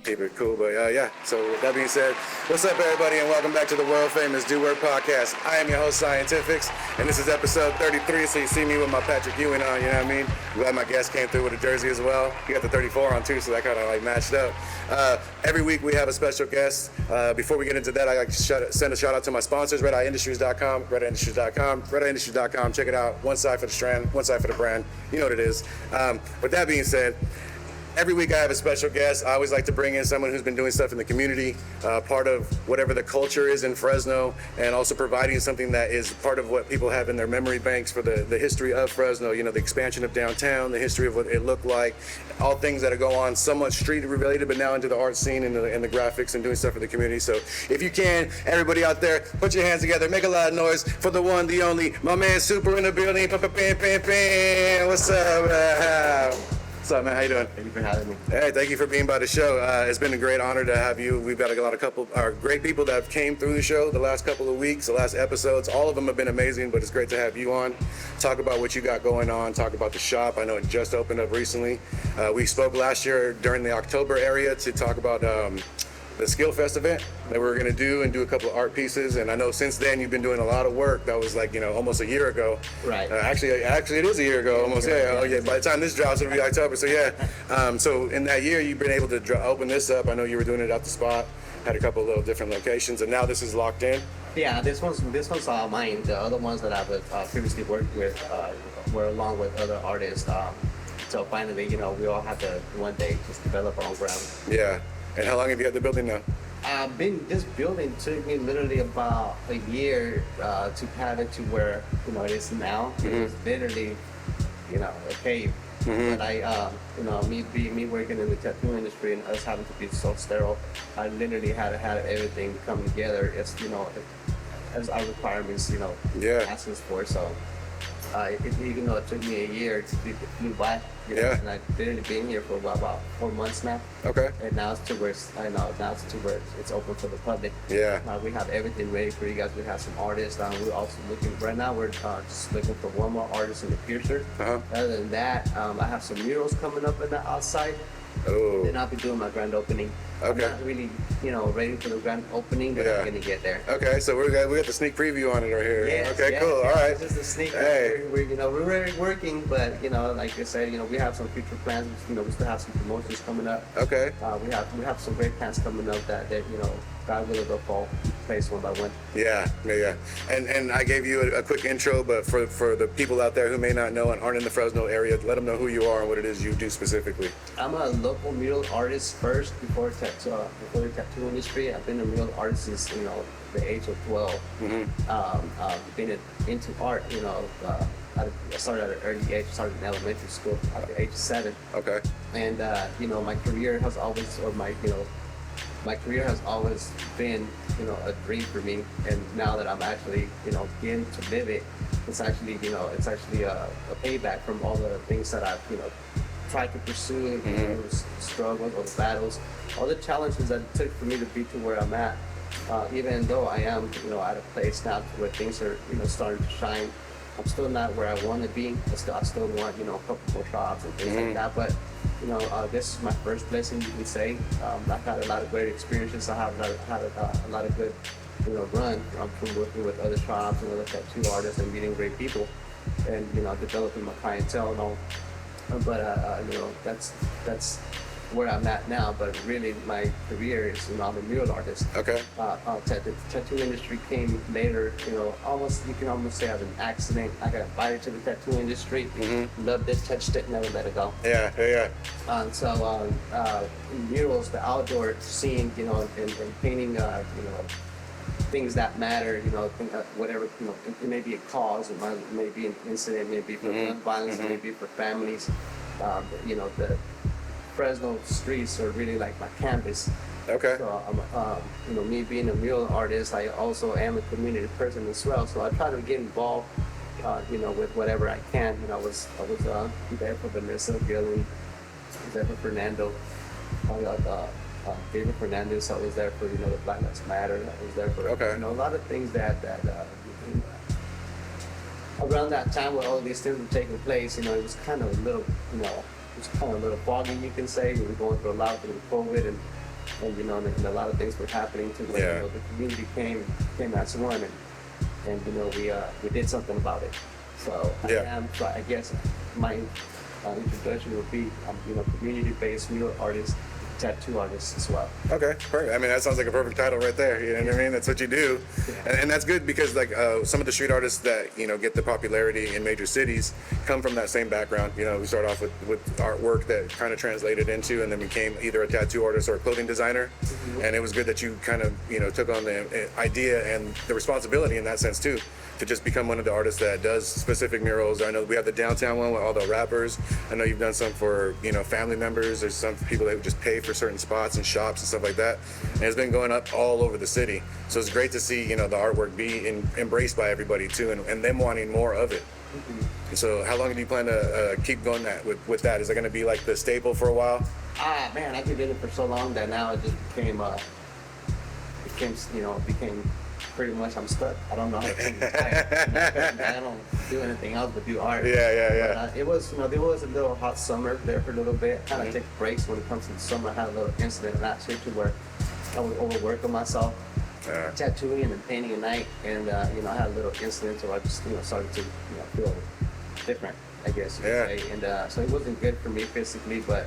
keep it cool. But yeah, so with that being said, what's up, everybody, and welcome back to the world famous Do Work podcast. I am your host, Scientifixxx, and this is episode 33. So you see me with my Patrick Ewing on, you know what I mean? Glad my guest came through with a jersey as well. You got the 34 on too, so that kind of like matched up. Every week we have a special guest. Before we get into that, I like to send a shout out to my sponsors, redeyeindustries.com, redeyeindustries.com. Check it out. One side for the strand, one side for the brand. You know what it is. With that being said, every week I have a special guest. I always like to bring in someone who's been doing stuff in the community, part of whatever the culture is in Fresno, and also providing something that is part of what people have in their memory banks for the history of Fresno, you know, the expansion of downtown, the history of what it looked like, all things that are going on, somewhat street related, but now into the art scene and the graphics and doing stuff for the community. So if you can, everybody out there, put your hands together, make a lot of noise for the one, the only, my man Super in the building. What's up? What's up, man? How you doing? Thank you for having me. Hey, thank you for being by the show. It's been a great honor to have you. We've got a lot of great people that have came through the show the last couple of weeks, the last episodes. All of them have been amazing, but it's great to have you on. Talk about what you got going on. Talk about the shop. I know it just opened up recently. We spoke last year during the October area to talk about the Skill Fest event that we were going to do a couple of art pieces. And I know since then you've been doing a lot of work. That was like, you know, almost a year ago. Right. Actually it is a year ago almost. Yeah. By the time this drops, it'll be October. So yeah. So in that year, you've been able to open this up. I know you were doing it at the spot, had a couple of little different locations, and now this is locked in. Yeah, this one's mine. The other ones that I've previously worked with were along with other artists. So finally, you know, we all had to one day just develop our own ground. Yeah. And how long have you had the building now? This building took me literally about a year to have it to where, you know, it is now. Mm-hmm. It was literally, you know, a cave. Mm-hmm. But I, you know, me working in the tattoo industry and us having to be so sterile, I literally had everything come together as, you know, as our requirements, you know, asked us for. So even though it took me a year to flew by, you know, and I've literally been here for about 4 months now. Okay. And now it's to where it's open for the public. Yeah. We have everything ready for you guys. We have some artists. We're also looking right now. We're just looking for one more artist in the future. Other than that, I have some murals coming up in the outside. Oh. Then I'll be doing my grand opening. Okay. I'm not really, you know, ready for the grand opening, but I'm gonna get there. Okay, so we got the sneak preview on it right here. Yes, okay, cool. All right. It's just a sneak. Hey. We're already working, but you know, like I said, you know, we have some future plans. You know, we still have some promotions coming up. Okay. We have some great plans coming up that you know, God willing, they'll fall place one by one. Yeah. And I gave you a quick intro, but for the people out there who may not know and aren't in the Fresno area, let them know who you are and what it is you do specifically. I'm a local mural artist first before the tattoo industry. I've been a mural artist since, you know, the age of 12. Mm-hmm. Been into art, you know. I started at an early age. Started in elementary school at the age of 7. Okay. And you know, my career has always, my career has always been, you know, a dream for me. And now that I'm actually, you know, getting to live it, it's actually a payback from all the things that I've, you know, tried to pursue, you know, struggles or the battles, all the challenges that it took for me to be to where I'm at. Even though I am, you know, at a place now where things are, you know, starting to shine, I'm still not where I want to be. I still want, you know, a couple more shops and things like that. But you know, this is my first blessing, you can say. I've had a lot of great experiences. I have had a lot of good, you know, run from working with other shops and other tattoo artists and meeting great people, and you know, developing my clientele and all. But you know, that's where I'm at now. But really, my career is, you know, I'm a mural artist. Okay. The tattoo industry came later. You know, you can almost say as an accident. I got invited to the tattoo industry. Mm-hmm. Loved it, touched it, never let it go. Yeah. So murals, the outdoor scene, you know, and painting, you know, things that matter, you know, whatever, you know, it may be a cause, it may be an incident, it may be for gun violence, it may be for families. You know, the Fresno streets are really like my canvas. Okay. So, you know, me being a mural artist, I also am a community person as well. So I try to get involved, you know, with whatever I can. You know, I was there for Vanessa, Gillen, there for Fernando. David Fernandez, I was there for, you know, the Black Lives Matter. I was there for, you know, a lot of things that around that time where all these things were taking place, you know, it was kind of a little, you know, it was kind of a little foggy, you can say. We were going through a lot through COVID, and and and a lot of things were happening to where the community came as one, and we did something about it. So I guess my introduction would be community-based mural artist, tattoo artist as well. Okay, perfect. I mean, that sounds like a perfect title right there. You know what I mean? That's what you do, and that's good because like some of the street artists that get the popularity in major cities come from that same background. We start off with artwork that kind of translated into, and then became either a tattoo artist or a clothing designer. And it was good that you kind of took on the idea and the responsibility in that sense too, to just become one of the artists that does specific murals. I know we have the downtown one with all the rappers. I know you've done some for family members. There's some people that just pay for certain spots and shops and stuff like that. And it's been going up all over the city. So it's great to see the artwork be embraced by everybody too, and them wanting more of it. So how long do you plan to keep going with that? Is that going to be like the staple for a while? Man, I did it for so long that now it just became pretty much I'm stuck. I don't know how to retire. I don't do anything else but do art. Yeah. But, it was, there was a little hot summer there for a little bit. Kind of take breaks when it comes to the summer. I had a little incident last year to where I was overworking myself, tattooing and painting at night, and I had a little incident, so I just started to feel different, I guess you could say. And so it wasn't good for me physically, but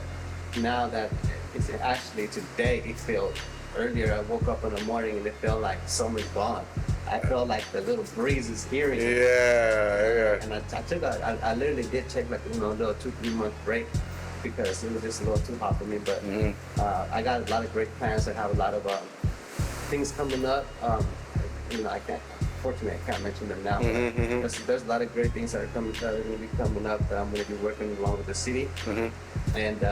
now that it's actually today, it feels. Earlier, I woke up in the morning and it felt like summer's gone. I felt like the little breeze is here. Yeah. And I literally did take like a little 2-3 month break because it was just a little too hot for me. But I got a lot of great plans. I have a lot of things coming up. Unfortunately, I can't mention them now. There's a lot of great things that are going to be coming up that I'm going to be working along with the city. And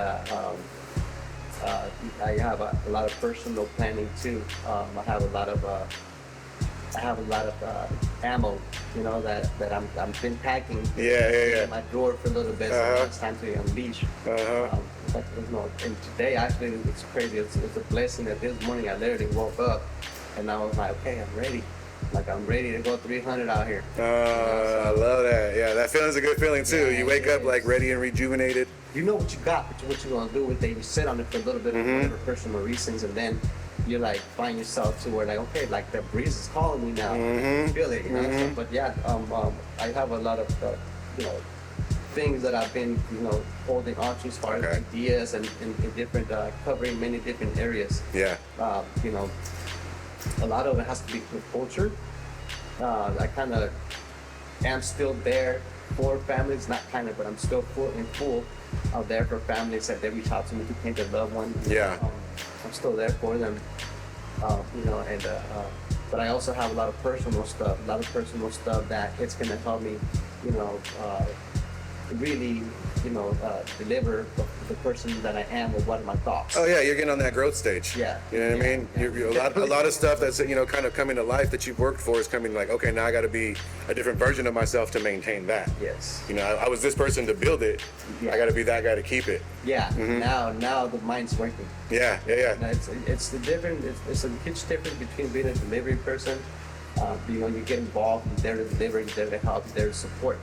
I have a lot of personal planning too. I have a lot of ammo, that I'm been packing. In my drawer for a little bit. So it's time to unleash. And today actually it's crazy. It's a blessing that this morning I literally woke up and I was like, okay, I'm ready. Like I'm ready to go 300 out here. I love that. Yeah, that feeling's a good feeling too. You wake up like ready and rejuvenated. You know what you got, but what you're gonna do with it. You sit on it for a little bit for whatever personal reasons, and then you like find yourself to where like, okay, like the breeze is calling me now. You feel it, So, but yeah, I have a lot of things that I've been holding on to as far as ideas and different covering many different areas. Yeah. A lot of it has to be through culture. I kind of am still there for families, not kind of, but I'm still full out there for families that they reach out to me to paint their loved one. I'm still there for them, but I also have a lot of personal stuff that it's gonna help me, really, deliver the person that I am or what are my thoughts. Oh yeah, you're getting on that growth stage. Yeah. You know what I mean? A lot of stuff that's kind of coming to life that you've worked for is coming like, okay, now I got to be a different version of myself to maintain that. Yes. I was this person to build it. I got to be that guy to keep it. Yeah. Now the mind's working. Yeah. It's the different. It's a huge difference between being a delivery person. You get involved, you're there to deliver, you're there to help, you're there to support,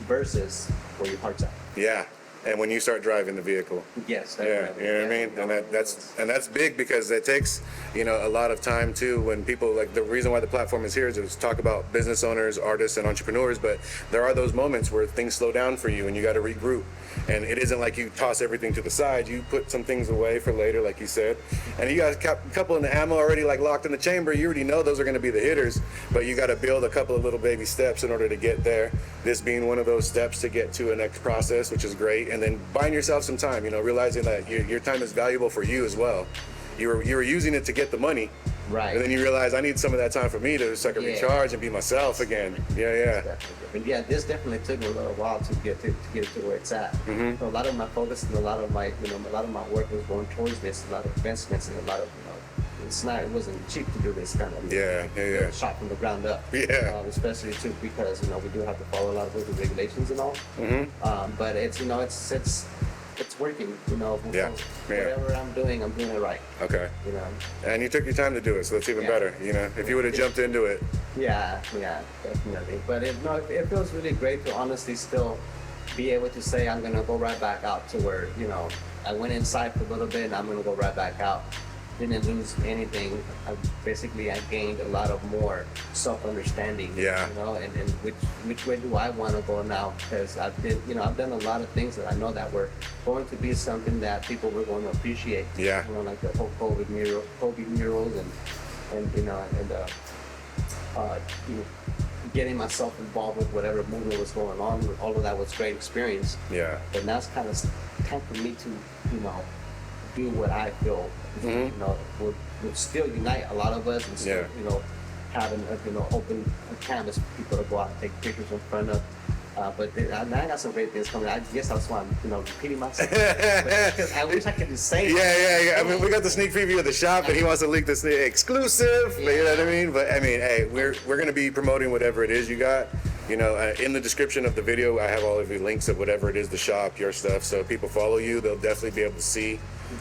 versus where your heart's at. Yeah. And when you start driving the vehicle. Yes. Yeah, you know what I mean? And that's big because it takes, a lot of time too when people, like the reason why the platform is here is to talk about business owners, artists, and entrepreneurs, but there are those moments where things slow down for you and you got to regroup. And it isn't like you toss everything to the side. You put some things away for later, like you said. And you got a couple in the ammo already like locked in the chamber. You already know those are going to be the hitters, but you got to build a couple of little baby steps in order to get there. This being one of those steps to get to a next process, which is great. And then buying yourself some time, realizing that your time is valuable for you as well. You were using it to get the money. Right. And then you realize I need some of that time for me to recharge and be myself again. Yeah. But yeah, this definitely took me a little while to get to where it's at. So a lot of my focus and a lot of my work was going towards this. A lot of investments and a lot of it wasn't cheap to do this kind of shot from the ground up. Yeah. Especially too because we do have to follow a lot of the regulations and all. But it's working, whatever I'm doing it right. Okay. And you took your time to do it, so that's even better. If you would have jumped into it. Yeah, definitely. But it feels really great to honestly still be able to say I'm gonna go right back out to where I went inside for a little bit and I'm gonna go right back out. didn't lose anything. Basically, I gained a lot of more self-understanding. Yeah. You know, and which way do I want to go now? Because I've done a lot of things that I know that were going to be something that people were going to appreciate. Yeah. You know, like the whole Kobe murals and you know, getting myself involved with whatever movement was going on. All of that was great experience. Yeah. But now it's kind of time for me to, do what I feel, would still unite a lot of us and still, having open a canvas for people to go out and take pictures in front of. But now I got some great things coming. I guess that's why I'm, repeating myself. Because I wish I could just say it. Yeah. I mean, we got the sneak preview of the shop, and he wants to leak this exclusive. Yeah. You know what I mean? But I mean, hey, we're gonna be promoting whatever it is you got. In the description of the video, I have all of the links of whatever it is, the shop, your stuff. So if people follow you, they'll definitely be able to see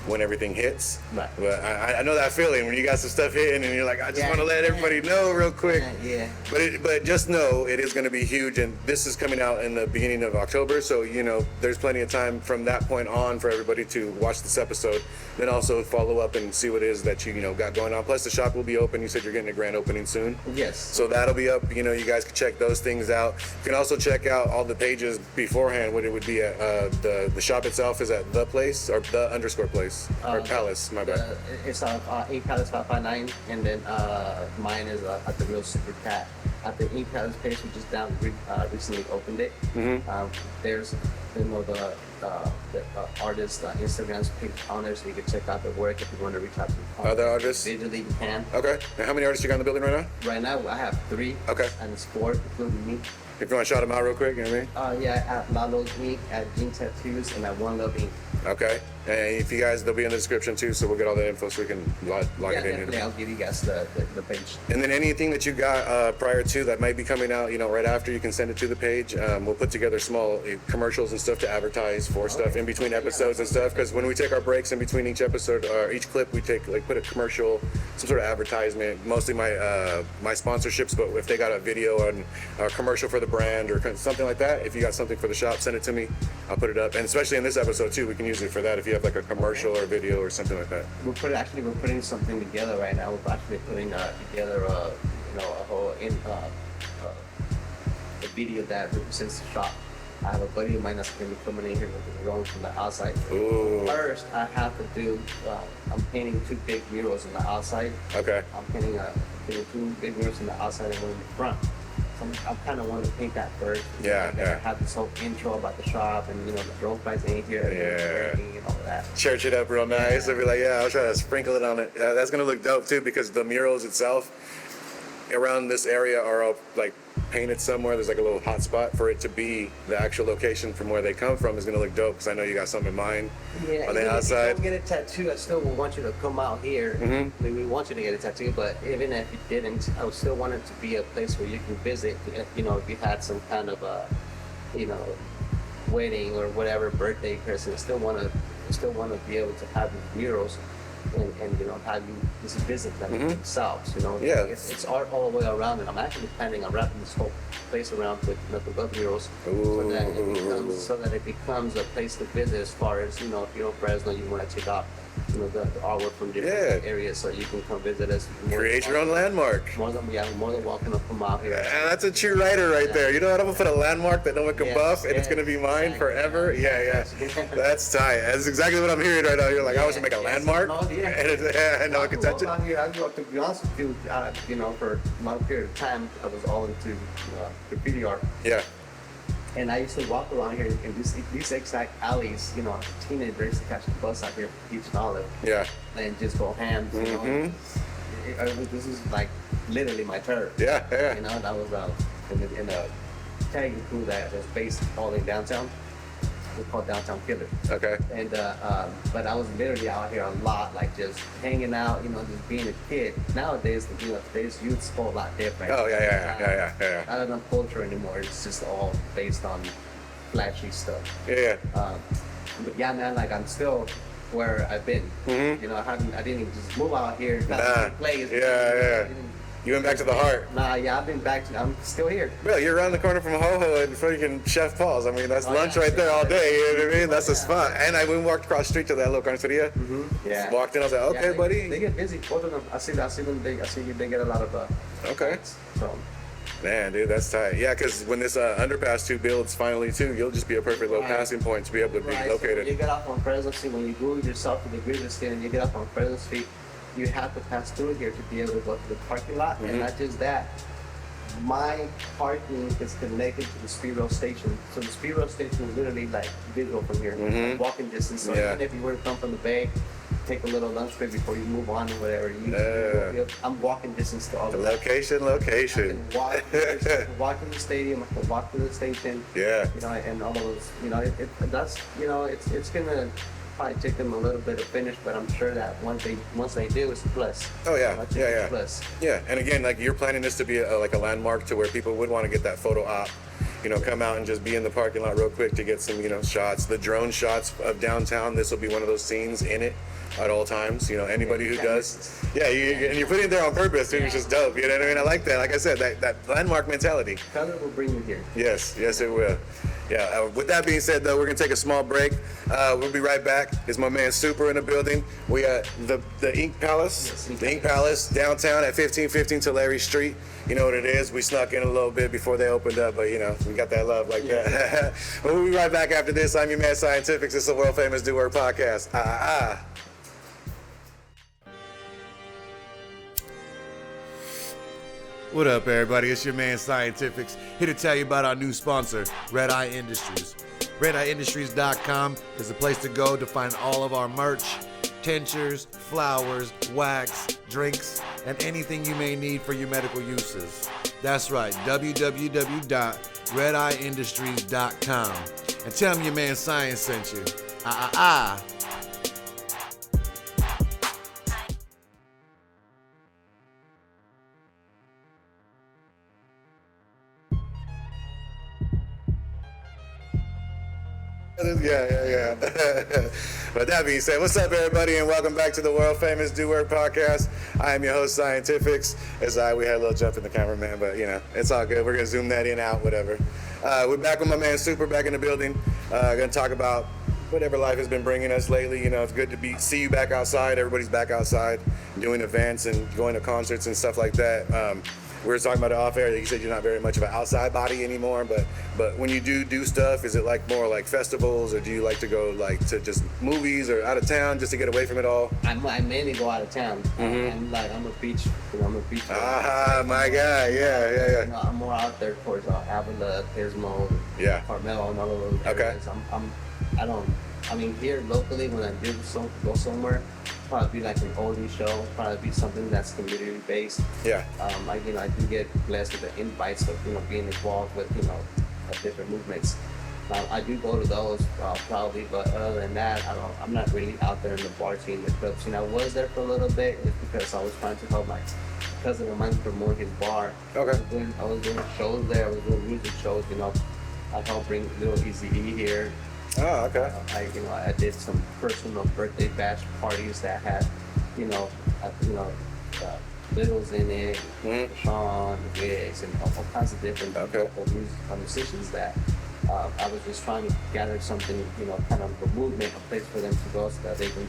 when everything hits. Right. But I know that feeling when you got some stuff hitting and you're like, I just want to let everybody know real quick. Yeah. But just know it is going to be huge, and this is coming out in the beginning of October. So there's plenty of time from that point on for everybody to watch this episode. Then also follow up and see what it is that you got going on. Plus the shop will be open. You said you're getting a grand opening soon. Yes. So that'll be up. You guys can check those things out. You can also check out all the pages beforehand. What it would be at the shop itself is at the place or the _ place or Palace. My bad. It's Ink Palace 559, and then mine is at the Real Super Cat. At the Ink Palace page, we just recently opened it. There's the artist Instagram's page on there, so you can check out their work if you want to reach out to other artists. Digitally, you can. Okay. And how many artists you got in the building right now? Right now, I have 3. Okay. And it's 4, including me. If you want to shout them out real quick, you know what I mean? At Lalo's Ink, at Gene Tattoos, and at One Love Ink. Okay. And if you guys, they'll be in the description too, so we'll get all that info so we can log it in here. I'll give you guys the page. And then anything that you got prior to that might be coming out, right after, you can send it to the page. We'll put together small commercials and stuff to advertise for stuff in between episodes and stuff. Because when we take our breaks in between each episode or each clip, we take put a commercial, some sort of advertisement. Mostly my sponsorships, but if they got a video and a commercial for the brand or something like that, if you got something for the shop, send it to me. I'll put it up. And especially in this episode too, we can use it for that if you have like a commercial or video or something like that. We're putting something together right now. We're actually putting together a whole a video that represents the shop. I have a buddy of mine that's going to be coming in here with a drone from the outside. Ooh. First, I have to do. I'm painting 2 big murals on the outside. Okay. I'm painting 2 big murals on the outside and one in the front. I kind of want to paint that first. Yeah. Have this whole intro about the shop and the drone flights in here and all that. Church it up real nice. I'll be like, I'll try to sprinkle it on it. That's gonna look dope too because the murals itself around this area are all like painted somewhere. There's like a little hot spot for it to be the actual location from where they come from is gonna look dope because I know you got something in mind on the outside. If you don't get a tattoo, I still would want you to come out here. We want you to get a tattoo, but even if you didn't, I would still want it to be a place where you can visit. If you had some kind of a, wedding or whatever, birthday person, still want to be able to have these murals. And have you just visit them themselves. Yeah. It's art all the way around, and I'm actually planning on wrapping this whole place around with the murals, so that it becomes a place to visit. As far as if you're in Fresno, you want to check out the artwork from different areas, so you can come visit us. Create your own landmark. More than welcome to come out here. And that's a true writer right there. You know what? I'm gonna put a landmark that no one can buff, and it's gonna be mine forever. Yeah. That's tight. That's exactly what I'm hearing right now. You're like, I was gonna make a landmark, and no one can touch it. Out here, to be honest with you, for a long period of time, I was all into graffiti art. Yeah. And I used to walk around here in these exact alleys, as a teenager, I used to catch the bus out here from Peach and Olive. Yeah. And just go ham, This is like literally my turf. Yeah. And I was in a tagging crew that was based all in downtown. We're called Downtown Killer. Okay. And but I was literally out here a lot, like just hanging out, just being a kid. Nowadays, today's youth's a whole lot different. Oh yeah. I don't know culture anymore. It's just all based on flashy stuff. Yeah. But yeah, man, like I'm still where I've been. I didn't just move out here. Nah. Place. Yeah. You went back to the heart. Nah, yeah, I've been back to. I'm still here. Bro, you're around the corner from Ho Ho and freaking Chef Paul's. I mean, that's lunch right there all day. You know what I mean? That's the spot. And I went and walked across the street to that little carniceria. Yeah. Walked in. I was like, okay, buddy. They get busy. Both of them. I see them. They get a lot of. Okay. So. Man, dude, that's tight. Yeah, because when this underpass 2 builds finally too, you'll just be a perfect little passing point to be able to be located. So when you get off on Fresno Street, when you move yourself to the Grievous Street and you get off on Fresno Street, you have to pass through here to be able to go to the parking lot. And not just that, my parking is connected to the Speedwell station. So the Speedwell station is literally like visual from here, walking distance. So even if you were to come from the bay, take a little lunch break before you move on or whatever. I'm walking distance to all the location. I can walk to the stadium. I can walk to the station. Yeah. You know, and all those. You know, it's gonna probably take them a little bit to finish, but I'm sure that once they do, it's a plus. Oh yeah, yeah. Plus. Yeah, and again, like you're planning this to be like a landmark to where people would want to get that photo op. You know, come out and just be in the parking lot real quick to get some, shots. The drone shots of downtown. This will be one of those scenes in it at all times. You know, anybody who does. Yeah, and you're putting it there on purpose, dude. It's just dope. You know what I mean? I like that. Like I said, that landmark mentality. Color will bring you here. Yes, it will. Yeah, with that being said, though, we're going to take a small break. We'll be right back. It's my man Super in the building. We at the Ink Palace. Yes, the Ink Palace downtown at 1515 Tulare Street. You know what it is. We snuck in a little bit before they opened up, but, we got that love like that. But we'll be right back after this. I'm your man Scientifixxx. It's the world famous Do Work podcast. What up, everybody? It's your man Scientifixxx, here to tell you about our new sponsor, Red Eye Industries. RedEyeIndustries.com is the place to go to find all of our merch, tinctures, flowers, wax, drinks, and anything you may need for your medical uses. That's right, www.redeyeindustries.com. And tell them your man Science sent you. Yeah. But that being said, what's up, everybody, and welcome back to the world famous Do Work podcast. I am your host, Scientifixxx. We had a little jump in the cameraman, but it's all good. We're gonna zoom that in, out, whatever. We're back with my man Super back in the building. Gonna talk about whatever life has been bringing us lately. It's good to see you back outside. Everybody's back outside doing events and going to concerts and stuff like that. We were talking about it off air. You said you're not very much of an outside body anymore, but when you do stuff, is it like more like festivals, or do you like to go like to just movies or out of town just to get away from it all? I mainly go out of town. I'm a beach. I'm a beach. My guy. Yeah. I'm more out there towards Avila, Pismo, Carmel, and all of those areas. Here locally, when I do go somewhere, probably be like an oldie show, probably be something that's community based. Yeah. I do get blessed with the invites of being involved with different movements. I do go to those probably, but other than that, I'm not really out there in the bar scene, the clubs. I was there for a little bit just because I was trying to help my cousin of mine promote his bar. Okay. I was doing shows there. I was doing music shows. I helped bring Little Easy E here. Oh, okay. I did some personal birthday bash parties that had, Littles in it, Sean, Wigs, and all kinds of different local musicians that I was just trying to gather something, kind of a movement, a place for them to go so that they can,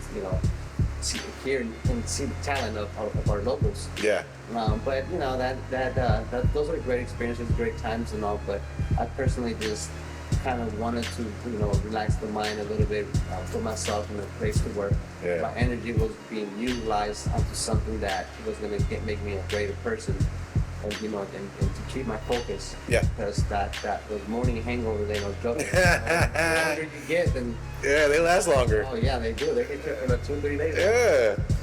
hear and see the talent of our locals. Yeah. But those are great experiences, great times and all. But I personally just kind of wanted to, relax the mind a little bit, put myself in a place to where my energy was being utilized onto something that was going to make me a greater person, and to keep my focus. Yeah. Because those morning hangovers, they don't joke. The longer you get, then they last longer. Oh yeah, they do. They can take about 2-3 days.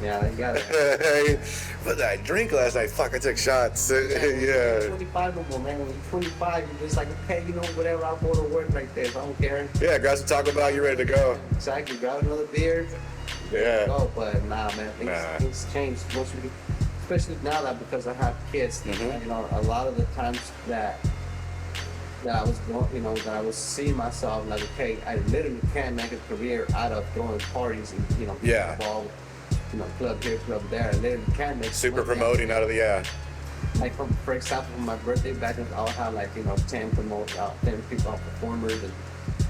Yeah, they got it. But I drink last night. Fuck, I took shots. Yeah. 25 of them, man. When you're 25, you're just like, okay, whatever. I'll go to work like this. I don't care. Yeah, grab some Taco Bell. You're ready to go. Exactly. Grab another beer. Yeah. Go. But nah, man. Things change. Especially now that because I have kids. A lot of the times that I was going, that I was seeing myself like, okay, I literally can't make a career out of throwing parties and being involved, club here, club there. I literally can't make super promoting out of the like for example, my birthday battles, I'll have like 10 10 people performers and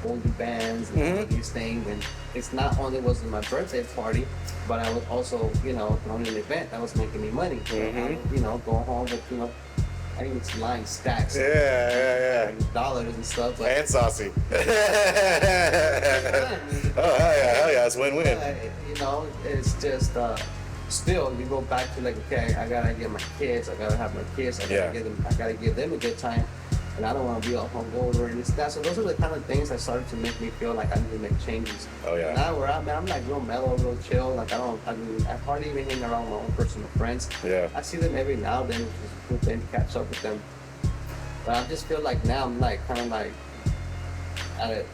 older bands and all these things. And it's not only was it my birthday party, but I was also throwing an event that was making me money. So I would, go home with I think it's lying stacks. Yeah. Dollars and stuff. But And saucy. Oh hell yeah, it's win-win. It's just still you go back to like, okay, I gotta get my kids, I gotta have my kids, I gotta give them a good time, and I don't want to be all hungover and this that. So those are the kind of things that started to make me feel like I need to make changes. Oh yeah. Now where I'm like real mellow, real chill. Like I hardly even hang around my own personal friends. Yeah. I see them every now and then, which is a good thing to catch up with them. But I just feel like now I'm like kind of like at an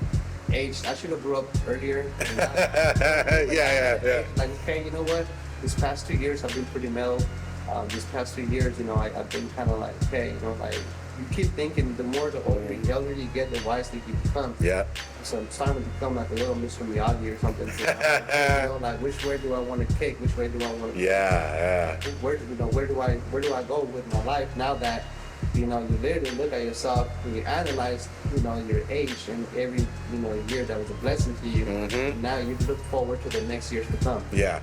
age I should have grew up earlier. Yeah. Like, okay, you know what? These past 2 years I've been pretty mellow. These past 2 years, I've been kind of like, okay, like you keep thinking the older you get, the wiser you become. Yeah. So I'm starting to become like a little Mr. Miyagi or something. Like which way do I want to kick? Which way do I want to? Yeah. Where do I go with my life now that you literally look at yourself and you analyze your age and every year that was a blessing to you. Now you look forward to the next years to come. Yeah.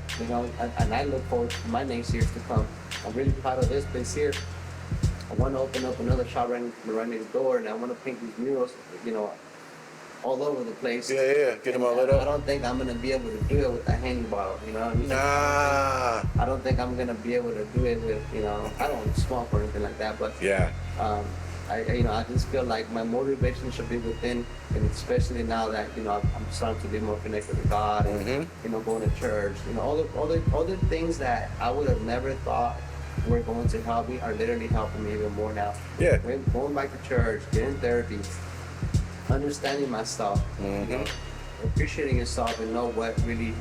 And I look forward to my next years to come. I'm really proud of this place here. I want to open up another shop right next door, and I want to paint these murals, all over the place. Yeah. Get them all lit up. I don't think I'm gonna be able to do it with a handy bottle. You know what I mean? Nah. I don't think I'm gonna be able to do it with I don't smoke or anything like that. But yeah. I just feel like my motivation should be within, and especially now that I'm starting to be more connected with God and going to church. All the things that I would have never thought were going to help me are literally helping me even more now. Yeah. Going back to church, getting therapy, understanding myself, appreciating yourself, and know what really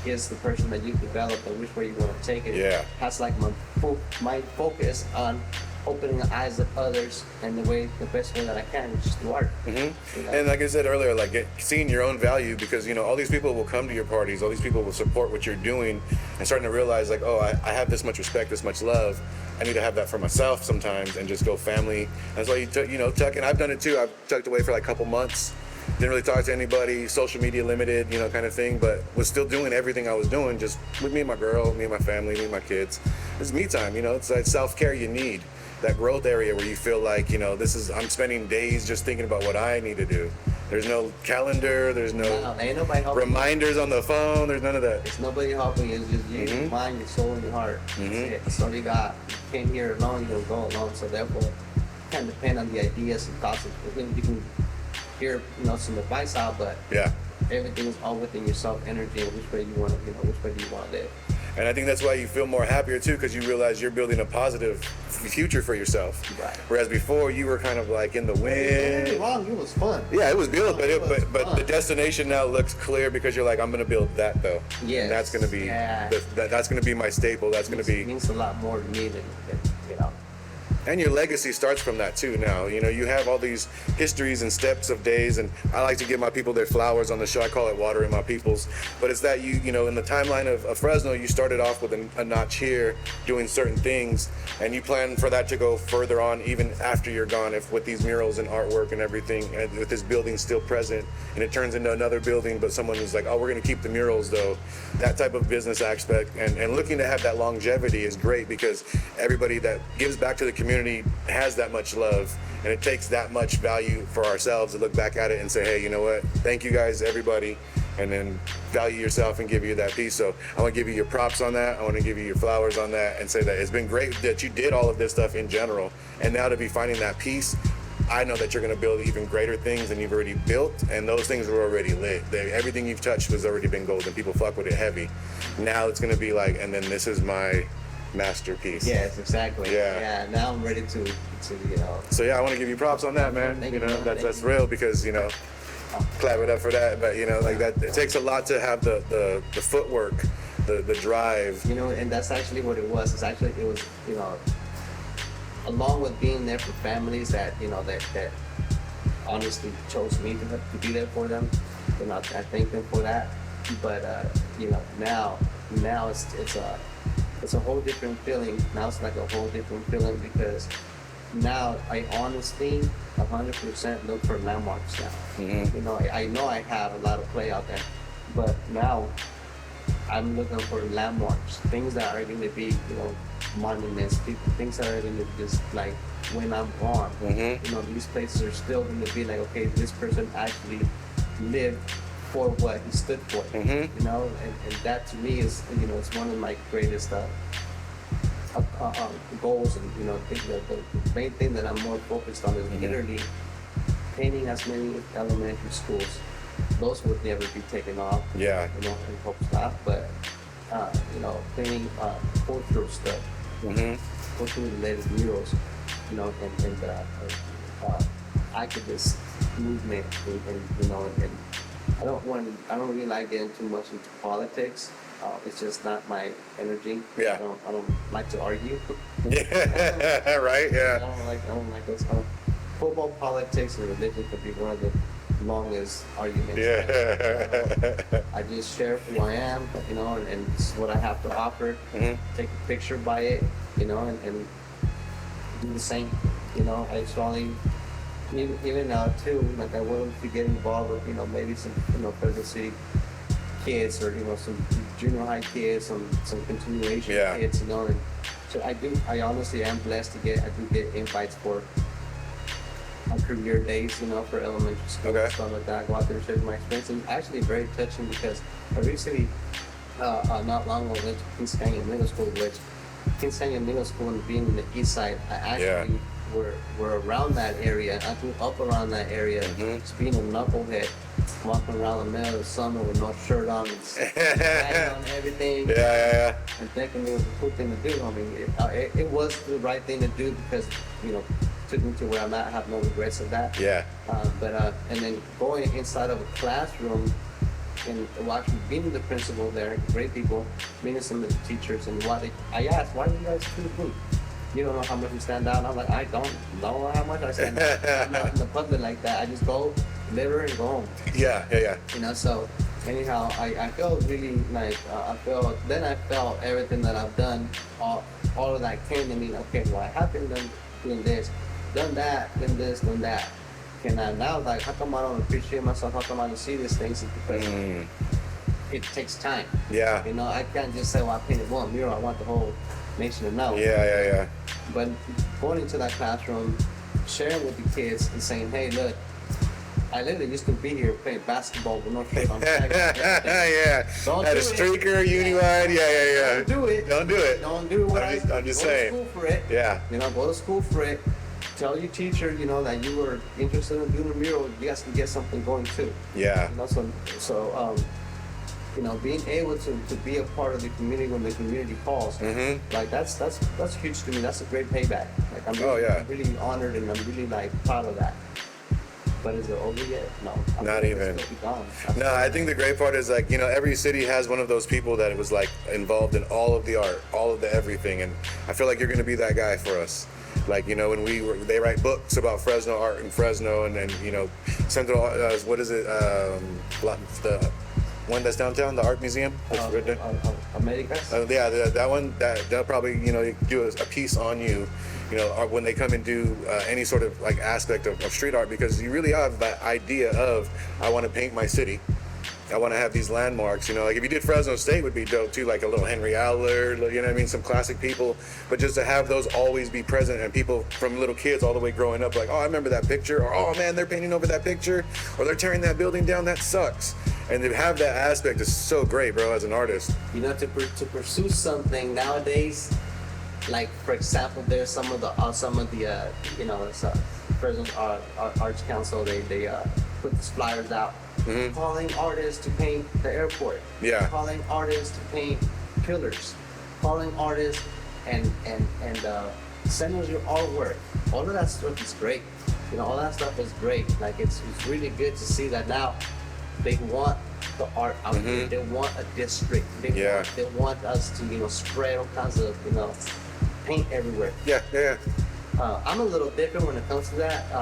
is the person that you've developed and which way you want to take it. Yeah. That's like my focus on opening the eyes of others and the best way that I can, which is through art. And like I said earlier, like seeing your own value, because all these people will come to your parties, all these people will support what you're doing, and starting to realize like, oh, I have this much respect, this much love. I need to have that for myself sometimes, and just go family. That's why you tuck, and I've done it too. I've tucked away for like a couple months. Didn't really talk to anybody, social media limited, kind of thing, but was still doing everything I was doing, just with me and my girl, me and my family, me and my kids. It's me time, it's that self-care you need. That growth area where you feel like, I'm spending days just thinking about what I need to do. There's no calendar, there's no ain't nobody helping reminders on the phone, there's none of that. It's nobody helping you, it's just you, your mind, your soul, and your heart. That's it. So you came here alone, you'll go alone, so therefore you can't depend on the ideas and thoughts. You can hear some advice out, but everything is all within your self-energy and which way you want to, which way do you want to live. And I think that's why you feel more happier too, because you realize you're building a positive future for yourself. Right. Whereas before you were kind of like in the wind. Don't get me wrong, it was fun. Yeah, it was good, but the destination now looks clear because you're like, I'm gonna build that though. Yeah. And that's gonna be that's gonna be my staple. That's gonna be. It means a lot more to me than. And your legacy starts from that too now. You have all these histories and steps of days, and I like to give my people their flowers on the show. I call it watering my peoples. But it's that in the timeline of Fresno, you started off with a notch here, doing certain things, and you plan for that to go further on even after you're gone, if with these murals and artwork and everything, and with this building still present, and it turns into another building, but someone who's like, oh, we're gonna keep the murals though. That type of business aspect and looking to have that longevity is great, because everybody that gives back to the community has that much love, and it takes that much value for ourselves to look back at it and say, hey, you know what, thank you guys, everybody, and then value yourself and give you that piece. So I want to give you your props on that. I want to give you your flowers on that, and say that it's been great that you did all of this stuff in general, and now to be finding that piece, I know that you're going to build even greater things than you've already built, and those things are already lit. Everything you've touched has already been gold, and people fuck with it heavy. Now it's going to be like, and then this is my masterpiece. Yes, exactly. Yeah. Now I'm ready to. So yeah, I want to give you props on that, man. That's real, because clap it up for that. But like that, it takes a lot to have the footwork, the drive. And that's actually what it was. It was along with being there for families that that honestly chose me to be there for them. I thank them for that. But now it's it's a whole different feeling. Now it's like a whole different feeling because now I honestly 100% look for landmarks now. Mm-hmm. You know, I know I have a lot of play out there, but now I'm looking for landmarks, things that are going to be, you know, monuments, people, things that are going to just like when I'm gone, Mm-hmm. you know, these places are still going to be like, okay, this person actually lived for what he stood for, Mm-hmm. you know, and that to me is, you know, it's one of my greatest goals, and you know, the main thing that I'm more focused on is literally painting as many elementary schools. Those would never be taken off. Yeah. You know, and hope not. But you know, painting cultural stuff, Mm-hmm. culturally related murals. You know, and activist movement, and you know, and I don't really like getting too much into politics. It's just not my energy. Yeah. I don't like to argue. Yeah. Right. Yeah. I don't like those kind of football, politics, and religion could be one of the longest arguments. Yeah. I just share who I am, you know, and this is what I have to offer. Mm-hmm. Take a picture by it, you know, and do the same. You know, I strongly, even now too, like I want to get involved with, you know, maybe some, you know, Fresno City kids, or you know, some junior high kids, some continuation kids, you know. And so I honestly am blessed to I do get invites for my career days, you know, for elementary school and stuff like that. I go out there and share my experience, and actually very touching because I recently, not long ago, went to Kings Canyon Middle School, which Kings Canyon Middle School, and being in the east side, I actually were around that area. I grew up around that area, just being a knucklehead, walking around the middle of the summer with no shirt on and on everything. Yeah. And thinking it was a cool thing to do. I mean, it was the right thing to do because, you know, took me to where I'm at. I have no regrets of that. Yeah. And then going inside of a classroom and watching, meeting the principal there, great people, meeting some of the teachers, and I asked, why do you guys choose me? You don't know how much you stand out. And I'm like, I don't know how much I stand out. I'm not in the public like that. I just go, deliver, and go home. Yeah. You know, so anyhow, I felt really like, I felt everything that I've done, all of that came to me, okay, well, I have been doing this, done that, done this, done that. And now, like, how come I don't appreciate myself? How come I don't see these things? It's because it takes time. Yeah. You know, I can't just say, well, I painted one mural, I want the whole nation to know. Yeah. But going into that classroom, sharing with the kids and saying, hey, look, I literally used to be here playing basketball with no shirt on. Yeah. Don't Had do a streaker, uni-wide. Yeah. Don't do it. Don't do it. Don't do what I'm just go saying. to school for it. Yeah. You know, go to school for it. Tell your teacher, you know, that you were interested in doing a mural. You guys can get something going too. Yeah. You know, so you know, being able to be a part of the community when the community calls, like that's huge to me. That's a great payback. Like I'm really honored, and I'm really like proud of that. But is it over yet? No. Not even. No, I think the great part is, like, you know, every city has one of those people that was like involved in all of the art, all of the everything, and I feel like you're gonna be that guy for us. Like, you know, when they write books about Fresno art in Fresno, and then, you know, Central, what is it? The one that's downtown, the art museum. Americas. Yeah, that one. They'll probably, you know, do a piece on you. You know, when they come and do any sort of like aspect of street art, because you really have that idea of, I want to paint my city. I want to have these landmarks, you know, like if you did Fresno State would be dope too, like a little Henry Aller, you know what I mean, some classic people, but just to have those always be present, and people from little kids all the way growing up like, oh, I remember that picture, or oh man, they're painting over that picture, or they're tearing that building down, that sucks. And to have that aspect is so great, bro, as an artist. You know, to pursue something nowadays, like for example, there's some of the you know, it's Fresno Arts Council, they put these flyers out. Calling artists to paint the airport. Yeah. Calling artists to paint pillars. Calling artists and send us your artwork. All of that stuff is great. You know, all that stuff is great. Like it's really good to see that now they want the art out there. They want a district. They want us to, you know, spread all kinds of, you know, paint everywhere. Yeah. I'm a little different when it comes to that.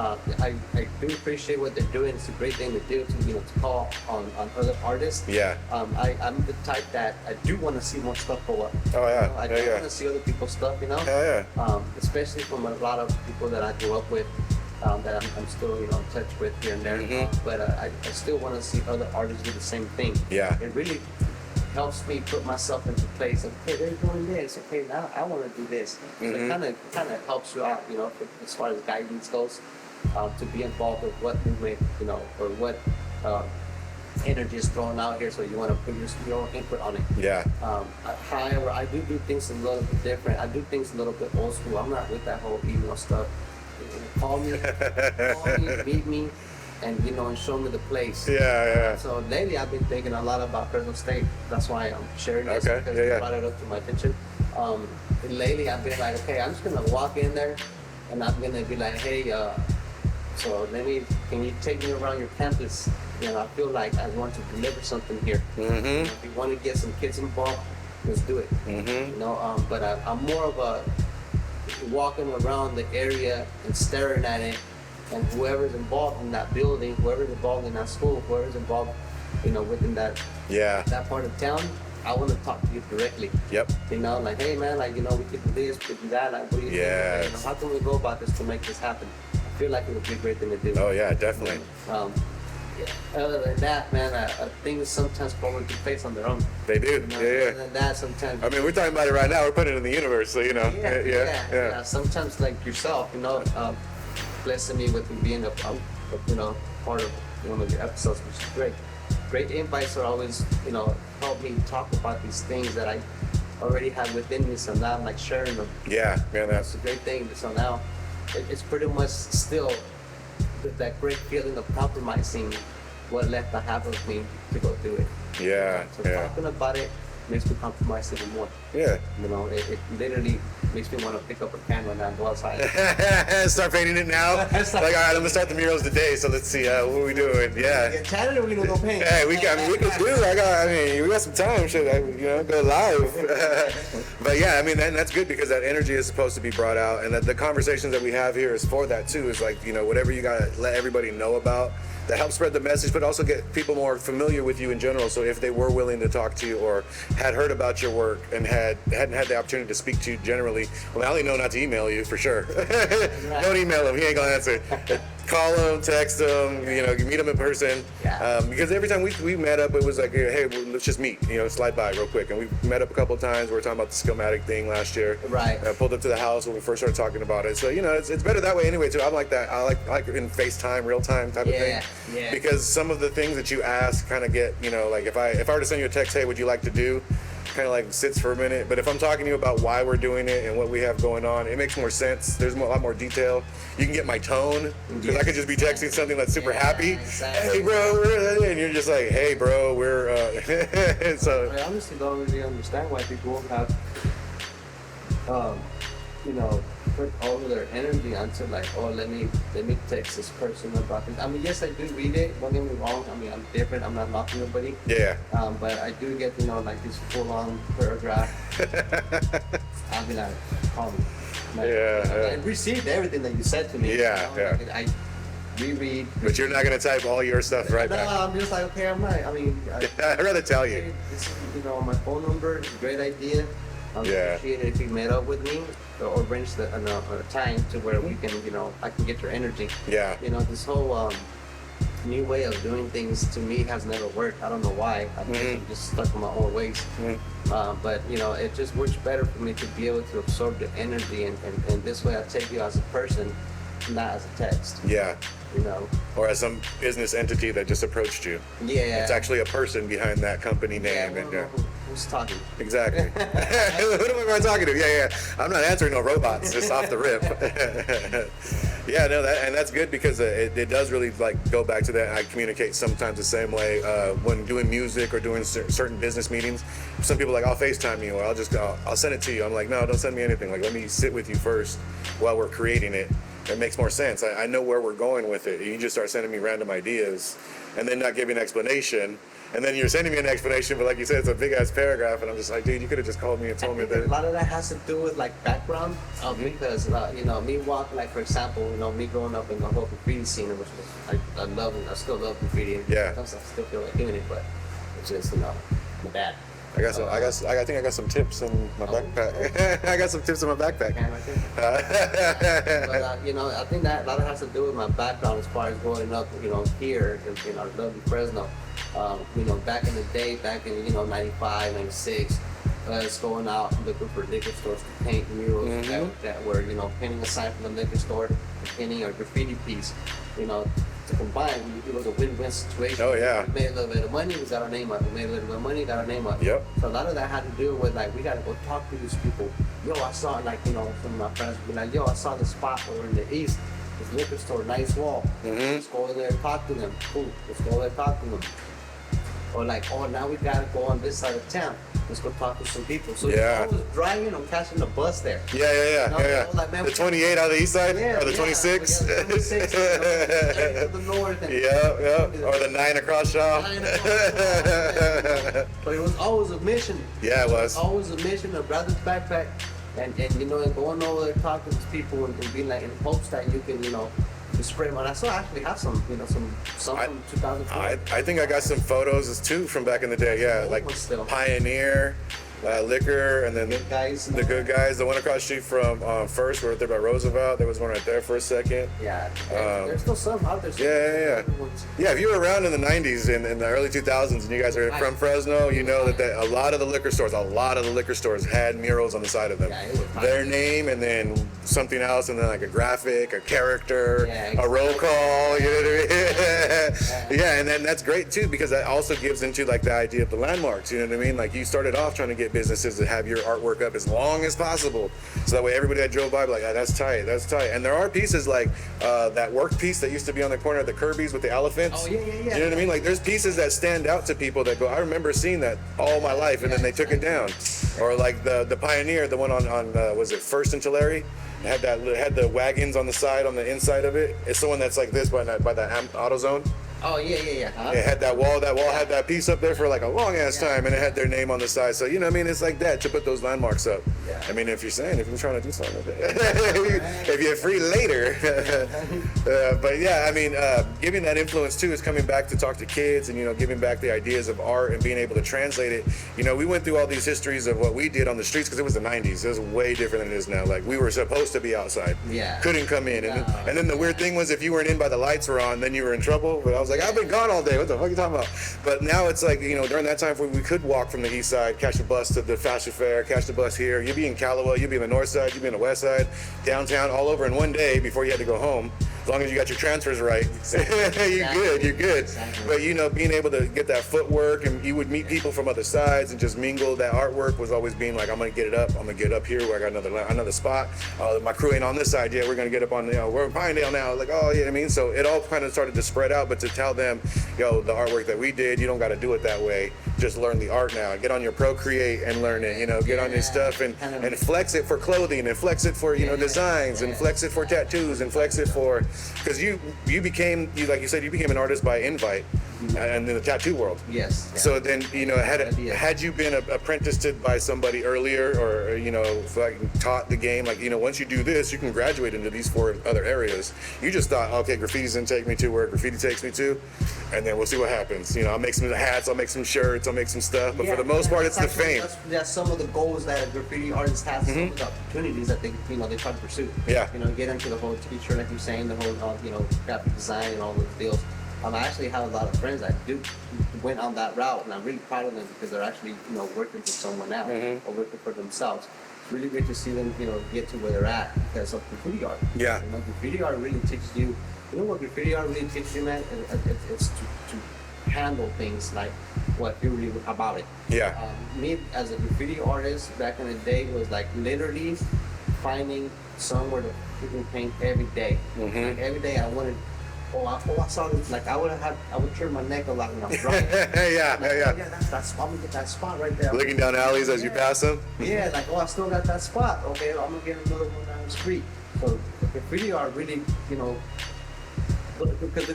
I do appreciate what they're doing. It's a great thing to do to call on other artists. Yeah. I'm the type that I do want to see more stuff go up. Oh yeah. I do want to see other people's stuff. Yeah. Especially from a lot of people that I grew up with. That I'm still in touch with here and there. Mm-hmm. But I still want to see other artists do the same thing. Yeah. It really helps me put myself into place. Okay, they're doing this. Okay, now I want to do this. So it kind of helps you out, as far as guidance goes, to be involved with what movement, or what energy is thrown out here. So you want to put your own input on it. Yeah. However, I do things a little bit different. I do things a little bit old school. I'm not with that whole email stuff. Call me, meet me, and show me the place. Yeah. So lately, I've been thinking a lot about Fresno State. That's why I'm sharing this, because you brought it up to my attention. Lately, I've been like, okay, I'm just gonna walk in there, and I'm gonna be like, hey, so can you take me around your campus? I feel like I want to deliver something here. Mm-hmm. If you want to get some kids involved, let's do it. Mm-hmm. But I'm more of a walking around the area and staring at it, and whoever's involved in that building, whoever's involved in that school, whoever's involved, within that part of town, I want to talk to you directly. Yep. Like, hey man, we could do this, we could do that. Like, what do you think? How can we go about this to make this happen? I feel like it would be a great thing to do. Oh yeah, definitely. Other than that, man, things sometimes fall into place on their own. They do. Other than that, sometimes. I mean, we're talking about it right now. We're putting it in the universe, so Yeah. Sometimes, like yourself, blessing me with being a part of one of your episodes, which is great. Great invites are always, help me talk about these things that I already have within me. So now I'm like sharing them. Yeah, That's a great thing. So now it's pretty much still that great feeling of compromising what left I have of me to go do it. Yeah. So talking about it makes me compromise even more. Yeah. It literally makes me want to pick up a camera now and go outside. Start painting it now. Like, all right, I'm gonna start the murals today. So let's see, what are we doing? Yeah. Get chatted, or we gonna go paint? Hey, we can do. We got some time. Should go live? But yeah, and that's good, because that energy is supposed to be brought out, and that the conversations that we have here is for that too. Is like, whatever you gotta let everybody know about, that helps spread the message, but also get people more familiar with you in general. So if they were willing to talk to you, or had heard about your work and hadn't had the opportunity to speak to you generally, well, I only know not to email you for sure. Don't email him; he ain't gonna answer. Call him, text him, meet him in person. Yeah. Because every time we met up, it was like, hey, let's just meet, slide by real quick. And we met up a couple of times. We were talking about the Skillmatic thing last year. Right. Pulled up to the house when we first started talking about it. So, it's better that way anyway, too. I'm like that. I like in FaceTime, real time type of thing. Yeah. Because some of the things that you ask kind of get, like if I were to send you a text, hey, would you like to do? Kind of like sits for a minute. But if I'm talking to you about why we're doing it and what we have going on, it makes more sense. There's a lot more detail. You can get my tone, because I could just be texting something that's super happy. Exactly. Hey, bro, and you're just like, hey, bro, we're so. I honestly don't really understand why people have, put all of their energy onto like, oh, let me text this person about this. Yes, I do read it. Don't get me wrong. I'm different. I'm not knocking nobody. Yeah. But I do get like this full-on paragraph. I'll be like, call me. I received everything that you said to me. Yeah. I reread. But you're not gonna type all your stuff right No, back. I'm just like, okay, I'm not. I'd rather tell you. This is, my phone number. It's a great idea. I'd appreciate it if you met up with me, or arrange a time to where we can, I can get your energy. Yeah. This whole new way of doing things to me has never worked. I don't know why. I'm just stuck in my old ways. But it just works better for me to be able to absorb the energy, and this way I take you as a person, not as a text. Yeah. Or as some business entity that just approached you. Yeah. It's actually a person behind that company name. Who's talking? Exactly. Who am I talking to? Yeah. I'm not answering no robots, just off the rip. Yeah, no, that's good, because it does really go back to that. I communicate sometimes the same way when doing music or doing certain business meetings. Some people are like, I'll FaceTime you, or I'll send it to you. I'm like, no, don't send me anything. Let me sit with you first while we're creating it. It makes more sense. I know where we're going with it. You just start sending me random ideas and then not giving an explanation. And then you're sending me an explanation, but like you said, it's a big ass paragraph, and I'm just like, dude, you could have just called me and told me that. A lot of that has to do with like background, because me walking, like for example, me growing up in the whole graffiti scene, which was I love it. I still love graffiti. Yeah. Sometimes I still feel like doing it, but it's just my dad. I think I got some tips in my backpack. I got some tips in my backpack. But I think that a lot of it has to do with my background as far as growing up, here in our lovely Fresno. Back in the day, back in 95, 96, us going out looking for liquor stores to paint murals that were painting a sign from the liquor store, painting a graffiti piece, to combine. It was a win-win situation. Oh yeah. We made a little bit of money, we got our name up. We made a little bit of money, got our name up. Yep. So a lot of that had to do with like we gotta go talk to these people. Yo, I saw some of my friends would be like, yo, I saw the spot over in the east, this liquor store, nice wall. Let's go over there and talk to them. Cool. Let's go over there and talk to them. Or like, oh, now we gotta go on this side of town. Let's go talk to some people. So I was driving, I'm catching the bus there. Yeah. Like, man, the 28 out of the east side, or the 26. The 26 to the north. And or the 9 across Shaw. But it was always a mission. Yeah, it was. Always a mission of brother's backpack, and going over there, talking to these people, and being like in hopes that you can, spray them on. I still actually have some from 2004. I think I got some photos too from back in the day. Yeah, like Pioneer, Liquor, and then Good Guys. The Good Guys. The one across the street from First, right there by Roosevelt. There was one right there for a second. Yeah, there's still some out there. Yeah, if you were around in the 90s and in the early 2000s and you guys are from Fresno, you know that a lot of the liquor stores had murals on the side of them. Their name and then something else, and then like a graphic, a character, a roll call, you know what I mean? Yeah, and then that's great too, because that also gives into like the idea of the landmarks, you know what I mean? Like you started off trying to get businesses to have your artwork up as long as possible, so that way everybody that drove by be like, that's tight. And there are pieces like that work piece that used to be on the corner of the Kirby's with the elephants. Oh yeah. You know what I mean? Like there's pieces that stand out to people that go, I remember seeing that all my life, and then they took it down. Or like the Pioneer, the one on was it First and Tulare? It had the wagons on the side, on the inside of it. It's the one that's like this by that AutoZone. Oh yeah. It had that wall had that piece up there for like a long ass time, and it had their name on the side. So it's like that to put those landmarks up. Yeah. I mean, if you're trying to do something with it, if you're free later. But yeah, I mean, giving that influence too is coming back to talk to kids, and giving back the ideas of art and being able to translate it. We went through all these histories of what we did on the streets, because it was the 90s. It was way different than it is now. Like we were supposed to be outside. Yeah. Couldn't come in, and then the weird thing was, if you weren't in by the lights were on, then you were in trouble. But I was like, I've been gone all day. What the fuck are you talking about? But now it's like, during that time we could walk from the east side, catch a bus to the Fashion Fair, catch the bus here. You'd be in Callaway, you'd be in the north side, you'd be in the west side, downtown, all over in one day before you had to go home. As long as you got your transfers right, you're good. Exactly. But being able to get that footwork, and you would meet people from other sides and just mingle. That artwork was always being like, I'm gonna get up here where I got another spot. My crew ain't on this side yet. We're gonna get up on we're in Pinedale now. Like, oh yeah, I mean, so it all kind of started to spread out. But to tell them, the artwork that we did, you don't got to do it that way. Just learn the art now. Get on your Procreate and learn it. Get on your stuff and flex it for clothing, and flex it for designs, and flex it for tattoos, and flex it for, because you became, like you said, you became an artist by invite, and in the tattoo world. Yes. Yeah. So then had you been apprenticed by somebody earlier, or like taught the game, like once you do this, you can graduate into these 4 other areas. You just thought, okay, graffiti's gonna take me to where graffiti takes me to, and then we'll see what happens. I'll make some hats, I'll make some shirts, I'll make some stuff, but for the most part, it's the fame. That's some of the goals that a graffiti artist has, some of the opportunities that they try to pursue. Yeah. Get into the whole teacher, like you're saying, the whole graphic design and all those deals. I actually have a lot of friends that went on that route, and I'm really proud of them, because they're actually working for someone else or working for themselves. It's really great to see them get to where they're at because of graffiti art. Yeah. Graffiti art really teaches you. What graffiti art really teaches you, man? It's to handle things like what you're really about it. Yeah. Me as a graffiti artist back in the day was like literally finding somewhere to freaking paint every day. Like every day I wanted. I saw this. Like I would turn my neck a lot when I was driving. Yeah. That's that spot. I'm gonna get that spot right there. Looking down alleys as you pass them. Yeah, like I still got that spot. Okay, I'm gonna get another one down the street. So the graffiti art really, Because the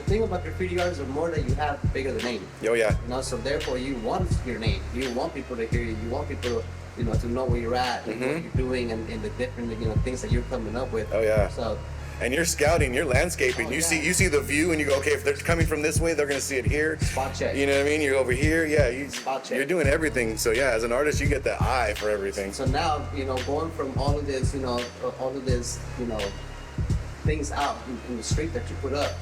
thing about graffiti artists, the more that you have, the bigger the name. Oh yeah. You know, so therefore you want your name. You want people to hear you. You want people, you know, to know where you're at, and what you're doing, and the different, you know, things that you're coming up with. Oh yeah. So. And you're scouting, you're landscaping. Oh, you yeah. see the view, and you go, okay, if they're coming from this way, they're gonna see it here. Spot check. You know what I mean? You're over here, yeah. Spot check. You're doing everything. So yeah, as an artist, you get the eye for everything. So now, you know, going from all of this, you know, things out in the street that you put up,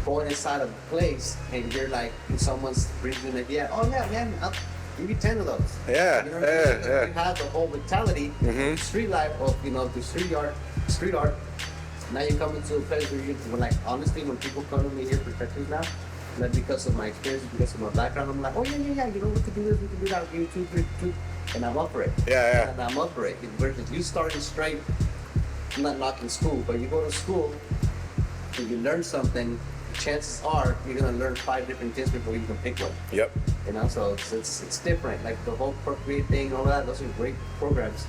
going inside of a place, and you're like, and someone's bringing an idea. Oh yeah, man, I'll give you 10 of those. Yeah, you know what I mean? yeah. You have the whole mentality, street life of, you know, the street art. Now you come into a place where when, like, honestly, when people come to me here for tattoos now, like, because of my experience, because of my background, I'm like, oh yeah, you know, we could do this, we could do that, I'll give you 2, 3, 2, and I'm up for it. Yeah. And I'm up for it. Versus you starting straight, I'm not knocking school, but you go to school and you learn something, chances are you're gonna learn 5 different things before you can pick one. Yep. You know, so it's different. Like the whole Procreate thing, all that, those are great programs.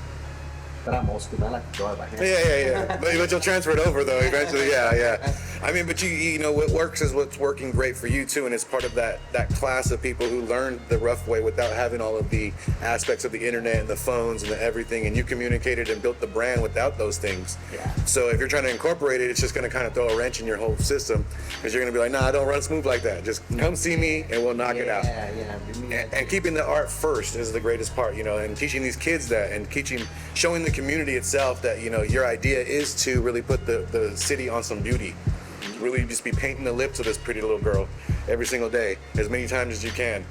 But I'm old school. I like to draw it by hand. Yeah. but you'll transfer it over though eventually. Yeah. I mean, but you know what works is what's working great for you too, and it's part of that class of people who learned the rough way without having all of the aspects of the internet and the phones and the everything, and you communicated and built the brand without those things. Yeah. So if you're trying to incorporate it, it's just going to kind of throw a wrench in your whole system, because you're going to be like, nah, I don't run smooth like that. Just come see me and we'll knock it out. Yeah. And keeping the art first is the greatest part, you know, and teaching these kids that, and showing the community itself that, you know, your idea is to really put the city on some beauty. Really just be painting the lips of this pretty little girl every single day, as many times as you can.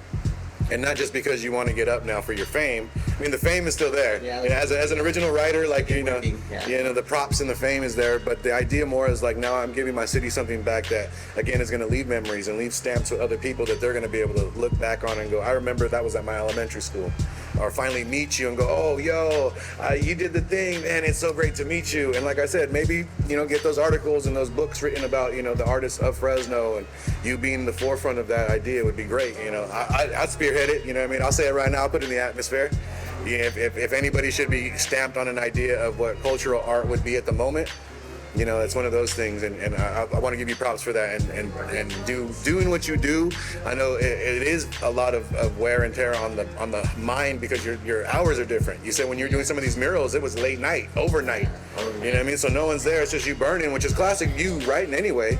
And not just because you want to get up now for your fame. I mean, the fame is still there. Yeah, You know, as an original writer, like, you know, yeah. you know, the props and the fame is there, but the idea more is like, now I'm giving my city something back that, again, is going to leave memories and leave stamps with other people that they're going to be able to look back on and go, I remember that was at my elementary school. Or finally meet you and go, oh, yo, you did the thing, man, it's so great to meet you. And like I said, maybe, you know, get those articles and those books written about, you know, the artists of Fresno, and you being the forefront of that idea would be great. You know, I'd spearhead it, you know what I mean? I'll say it right now, I'll put it in the atmosphere. Yeah, if anybody should be stamped on an idea of what cultural art would be at the moment, you know, it's one of those things, and I want to give you props for that, and doing what you do. I know it is a lot of wear and tear on the mind, because your hours are different. You said when you're doing some of these murals, it was late night, overnight. You know what I mean? So no one's there. It's just you burning, which is classic you writing anyway.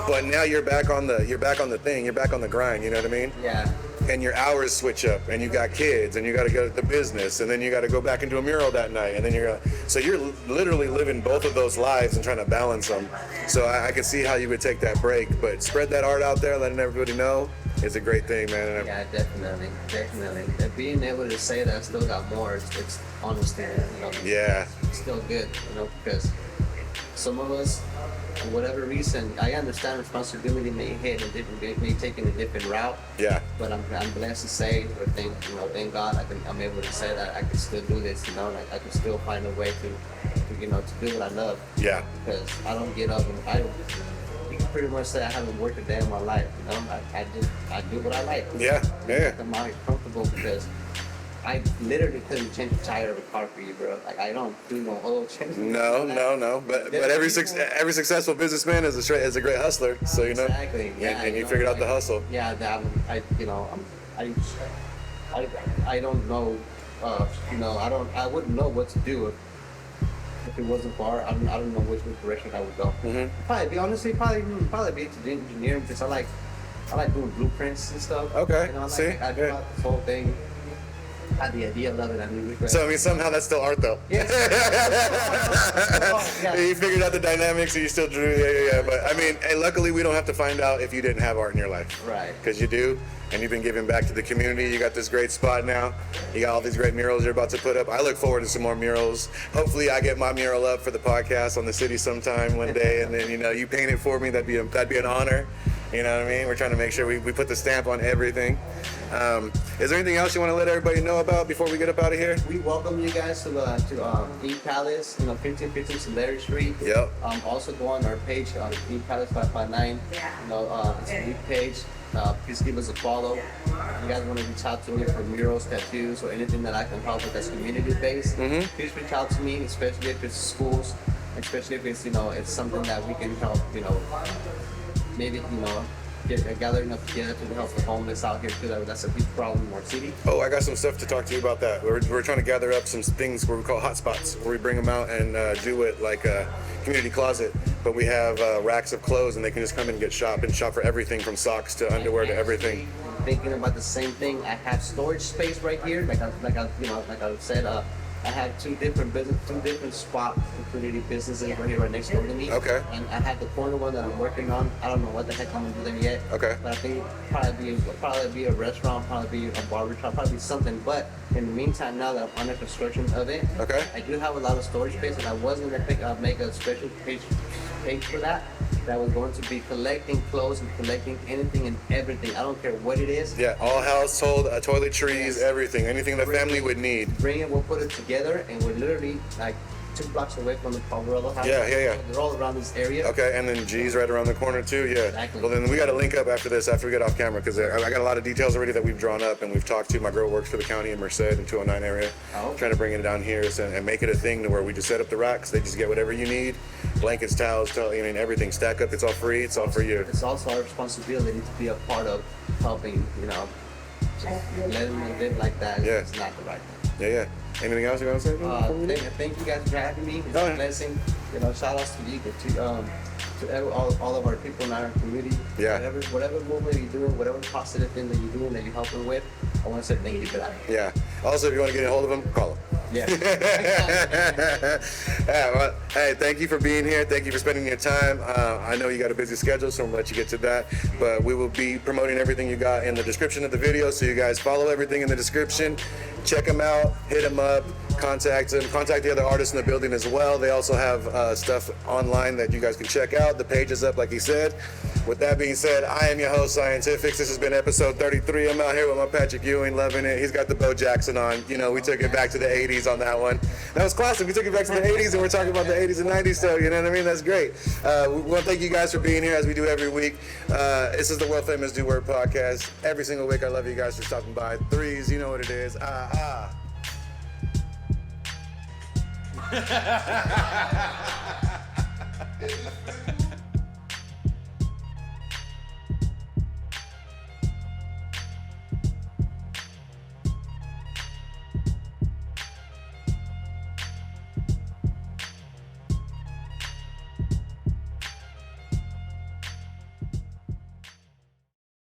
But now you're back on the thing. You're back on the grind. You know what I mean? Yeah. And your hours switch up, and you got kids, and you got to go to the business, and then you got to go back and do a mural that night, and then so you're literally living both of those lives and trying to balance them. So I can see how you would take that break, but spread that art out there, letting everybody know, is a great thing, man. Yeah, definitely. And being able to say that I still got more, it's honestly, you know, Yeah. it's still good, you know, because some of us, for whatever reason, I understand responsibility may hit and may take in a different route. Yeah. But I'm blessed to say, or thank God, I'm able to say that I can still do this. You know, like I can still find a way to you know, to do what I love. Yeah. Because I don't get up and you can pretty much say I haven't worked a day in my life. You know, I do what I like. Yeah. I'm not comfortable because I literally couldn't change the tire of a car for you, bro. Like, I don't do no oil change. No. But every successful businessman is a great hustler. So you know. Exactly. Yeah. And you figured out the hustle. Yeah. I don't know. You know, I wouldn't know what to do if it wasn't for art. I don't know which direction I would go. Probably be into engineering, because I like doing blueprints and stuff. Okay. You know, I do this whole thing. I had the idea of it. I knew it. So I mean, somehow that's still art, though. Yes. Yeah. You figured out the dynamics, and you still drew. Yeah. But I mean, hey, luckily we don't have to find out if you didn't have art in your life. Right. Because you do, and you've been giving back to the community. You got this great spot now. You got all these great murals you're about to put up. I look forward to some more murals. Hopefully, I get my mural up for the podcast on the city sometime one day, and then you paint it for me. That'd be an honor. You know what I mean? We're trying to make sure we put the stamp on everything. Is there anything else you want to let everybody know about before we get up out of here? We welcome you guys to Ink Palace, 1515 Solari Street. Yep. Also go on our page on Ink Palace 559. It's a new page. Please give us a follow. If you guys want to reach out to me for murals, tattoos, or anything that I can help with that's community based, please reach out to me, especially if it's schools. especially if it's it's something that we can help. Maybe get gathering up together to help the homeless out here too. That's a big problem in our city. Oh, I got some stuff to talk to you about that. We're trying to gather up some things where we call hotspots, where we bring them out and do it like a community closet. But we have racks of clothes, and they can just come and get shop for everything from socks to underwear to everything. Thinking about the same thing. I have storage space right here, like I said. I have two different spot community businesses right here, right next door to me. Okay. And I have the corner one that I'm working on. I don't know what the heck I'm gonna do there yet. Okay. But I think probably be a restaurant, probably be a barber shop, probably be something. But in the meantime, now that I'm under construction of it, okay, I do have a lot of storage space, and I was gonna make a special page for that. That was going to be collecting clothes and collecting anything and everything. I don't care what it is. Yeah, all household, toiletries, everything, anything the family would need. Bring it, we'll put it together, and we're literally like 2 blocks away from the Poverello house. Yeah. They're all around this area. Okay, and then G's right around the corner too. Yeah. Exactly. Well, then we got to link up after this, after we get off camera, because I got a lot of details already that we've drawn up and we've talked to. My girl works for the county in Merced in 209 area. Oh. Trying to bring it down here and make it a thing to where we just set up the racks. They just get whatever you need, blankets, towels, everything. Stack up. It's all free. It's all for you. It's also our responsibility to be a part of helping. Letting them live like that. Yeah. It's not the right thing. Yeah. Anything else you want to say? Thank you guys for having me. It's Oh, a yeah. blessing. Shout outs to you, to all of our people in our community. Yeah. Whatever movement you're doing, whatever positive thing that you're doing, that you're helping with, I want to say thank you for that. Yeah. Also, if you want to get a hold of them, call them. Yeah. Yeah, well, hey, thank you for being here. Thank you for spending your time. I know you got a busy schedule, so I'm gonna let you get to that. But we will be promoting everything you got in the description of the video, so you guys follow everything in the description. Check them out, hit them up, contact them, contact the other artists in the building as well. They also have stuff online that you guys can check out. The page is up, like he said. With that being said, I am your host, Scientifixxx. This has been episode 33. I'm out here with my Patrick Ewing, loving it. He's got the Bo Jackson on. We took it back to the 80s on that one. That was classic. We took it back to the 80s, and we're talking about the 80s and 90s, so you know what I mean? That's great. We want to thank you guys for being here, as we do every week. This is the world famous Do Work podcast. Every single week, I love you guys for stopping by. Threes, you know what it is. Ahhh.